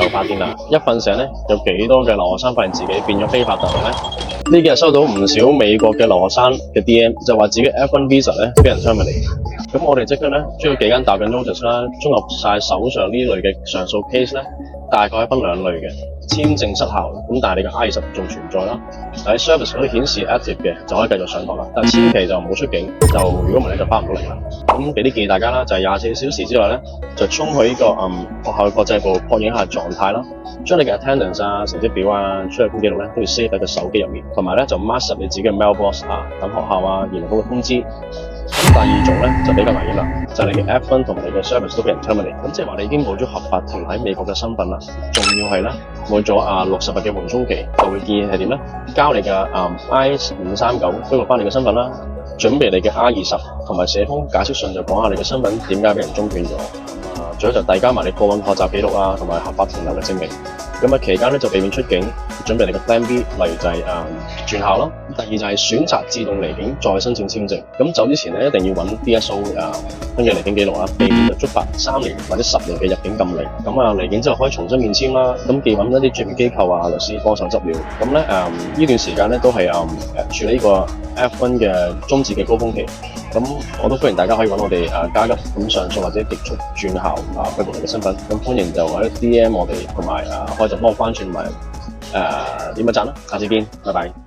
就發癲啦！一瞓醒咧，有幾多嘅留學生發現自己變咗非法特例咧？呢幾日收到唔少美國嘅留學生嘅 DM，就話自己 F1 visa 咧俾人 terminate。咁我哋即刻咧將幾間大嘅 notice 啦，綜合晒手上呢類嘅上訴 case 咧，大概分兩類嘅。簽證失效，咁但係你嘅 I-20仲存在啦。喺 service 嗰度顯示 active 嘅就可以繼續上學啦。但係千祈就唔好出境，就如果唔係你就翻唔到嚟啦。咁俾啲建議大家啦，就係24小時之內咧，就衝去呢個學校嘅國際部確認一下狀態啦。將你嘅 attendance 啊、成績表啊、出入境記錄咧都要 save 喺個手機入面，同埋咧就 mark 實你自己嘅 mailbox 啊，等學校啊、移民局嘅通知。咁第二種咧就比較危險啦，就係你嘅 F1 同你嘅 service 都俾人 terminate，咁即係話你已經冇咗合法停喺美國嘅身份啦，仲要係咧冇咗60日嘅緩衝期，就會建議係點咧？交你嘅I-539恢復翻你嘅身份啦，準備你嘅 I-20同埋寫封解釋信，就講下你嘅身份點解俾人中斷咗。最後就遞交埋你過往學習記錄啊，同埋合法停留嘅證明。咁啊期間咧就避免出境，準備你嘅 Plan B，例如就係轉校咯。第二就係選擇自動離境再申請簽證。咁走之前咧一定要揾 DSO 登記離境記錄啦，避免就觸發3年或者10年嘅入境禁令。咁離境之後可以重新面簽啦。咁既揾一啲專業機構啊、律師幫手執料。咁咧呢段時間咧都係處理呢個 F1 嘅終止嘅高峰期。咁我都歡迎大家可以揾我哋加急咁上訴或者極速轉校恢復你嘅身份。咁歡迎就或者 DM 我哋，同埋開就幫我關注同埋點個讚啦。下次見，拜拜。